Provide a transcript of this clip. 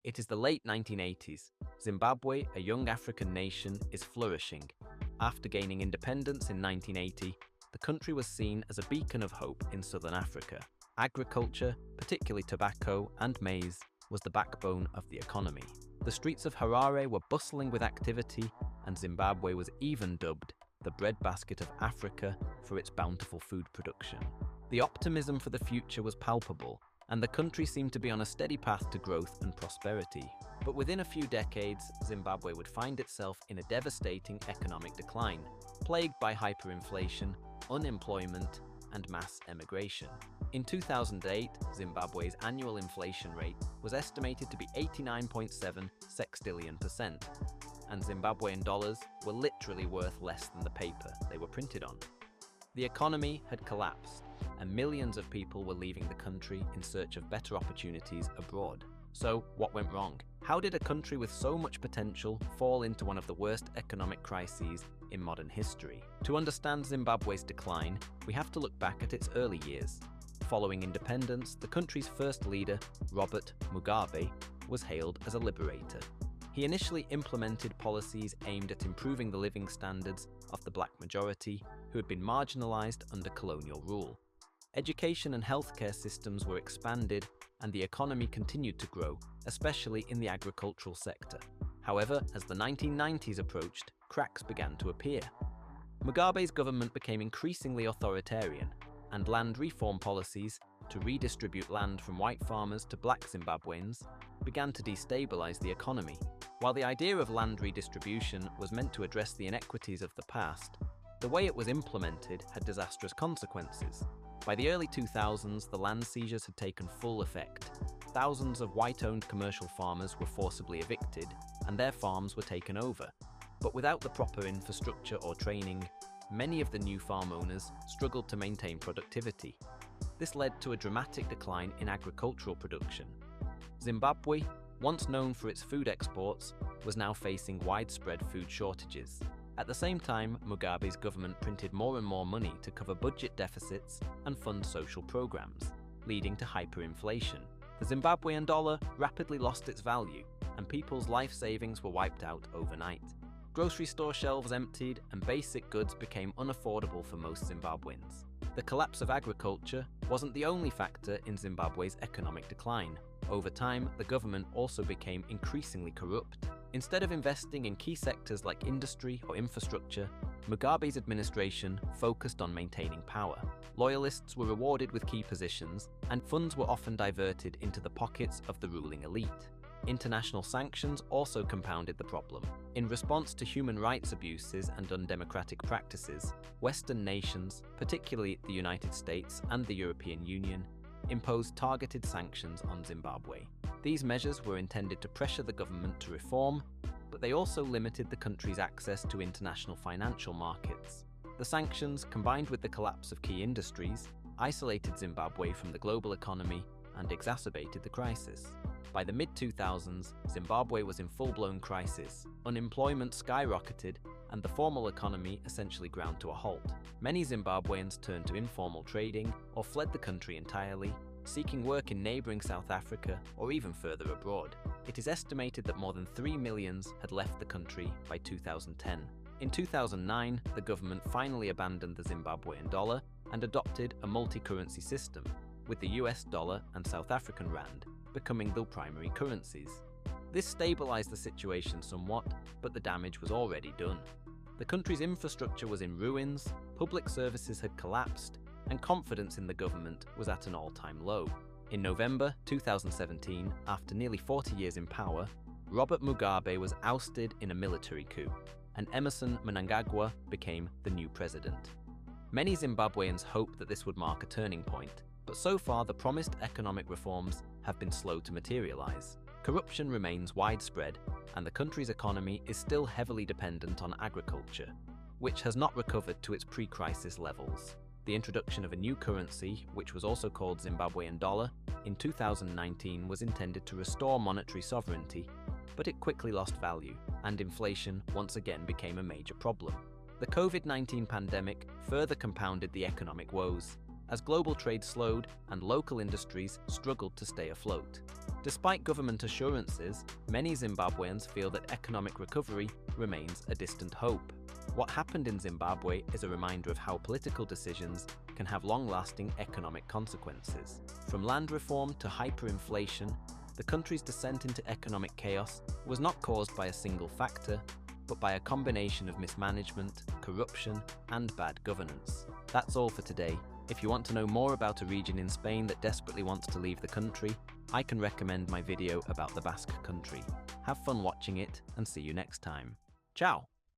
It is the late 1980s. Zimbabwe, a young African nation, is flourishing. After gaining independence in 1980, the country was seen as a beacon of hope in southern Africa. Agriculture, particularly tobacco and maize, was the backbone of the economy. The streets of Harare were bustling with activity, and Zimbabwe was even dubbed the breadbasket of Africa for its bountiful food production. The optimism for the future was palpable, and the country seemed to be on a steady path to growth and prosperity. But within a few decades, Zimbabwe would find itself in a devastating economic decline, plagued by hyperinflation, unemployment, and mass emigration. In 2008, Zimbabwe's annual inflation rate was estimated to be 89.7 sextillion%, and Zimbabwean dollars were literally worth less than the paper they were printed on. The economy had collapsed, and millions of people were leaving the country in search of better opportunities abroad. So, what went wrong? How did a country with so much potential fall into one of the worst economic crises in modern history? To understand Zimbabwe's decline, we have to look back at its early years. Following independence, the country's first leader, Robert Mugabe, was hailed as a liberator. He initially implemented policies aimed at improving the living standards of the black majority who had been marginalized under colonial rule. Education and healthcare systems were expanded, and the economy continued to grow, especially in the agricultural sector. However, as the 1990s approached, cracks began to appear. Mugabe's government became increasingly authoritarian, and land reform policies to redistribute land from white farmers to black Zimbabweans began to destabilize the economy. While the idea of land redistribution was meant to address the inequities of the past, the way it was implemented had disastrous consequences. By the early 2000s, the land seizures had taken full effect. Thousands of white-owned commercial farmers were forcibly evicted, and their farms were taken over. But without the proper infrastructure or training, many of the new farm owners struggled to maintain productivity. This led to a dramatic decline in agricultural production. Zimbabwe, once known for its food exports, was now facing widespread food shortages. At the same time, Mugabe's government printed more and more money to cover budget deficits and fund social programs, leading to hyperinflation. The Zimbabwean dollar rapidly lost its value, and people's life savings were wiped out overnight. Grocery store shelves emptied, and basic goods became unaffordable for most Zimbabweans. The collapse of agriculture wasn't the only factor in Zimbabwe's economic decline. Over time, the government also became increasingly corrupt. Instead of investing in key sectors like industry or infrastructure, Mugabe's administration focused on maintaining power. Loyalists were rewarded with key positions, and funds were often diverted into the pockets of the ruling elite. International sanctions also compounded the problem. In response to human rights abuses and undemocratic practices, Western nations, particularly the United States and the European Union, imposed targeted sanctions on Zimbabwe. These measures were intended to pressure the government to reform, but they also limited the country's access to international financial markets. The sanctions, combined with the collapse of key industries, isolated Zimbabwe from the global economy and exacerbated the crisis. By the mid-2000s, Zimbabwe was in full-blown crisis. Unemployment skyrocketed, and the formal economy essentially ground to a halt. Many Zimbabweans turned to informal trading or fled the country entirely, seeking work in neighboring South Africa or even further abroad. It is estimated that more than 3 million had left the country by 2010. In 2009, the government finally abandoned the Zimbabwean dollar and adopted a multi-currency system, with the US dollar and South African rand becoming the primary currencies. This stabilized the situation somewhat, but the damage was already done. The country's infrastructure was in ruins, public services had collapsed, and confidence in the government was at an all-time low. In November 2017, after nearly 40 years in power, Robert Mugabe was ousted in a military coup, and Emmerson Mnangagwa became the new president. Many Zimbabweans hoped that this would mark a turning point, but so far the promised economic reforms have been slow to materialize. Corruption remains widespread, and the country's economy is still heavily dependent on agriculture, which has not recovered to its pre-crisis levels. The introduction of a new currency, which was also called Zimbabwean dollar, in 2019 was intended to restore monetary sovereignty, but it quickly lost value, and inflation once again became a major problem. The COVID-19 pandemic further compounded the economic woes. as global trade slowed and local industries struggled to stay afloat. Despite government assurances, many Zimbabweans feel that economic recovery remains a distant hope. What happened in Zimbabwe is a reminder of how political decisions can have long-lasting economic consequences. From land reform to hyperinflation, the country's descent into economic chaos was not caused by a single factor, but by a combination of mismanagement, corruption, and bad governance. That's all for today. If you want to know more about a region in Spain that desperately wants to leave the country, I can recommend my video about the Basque Country. Have fun watching it, and see you next time. Ciao!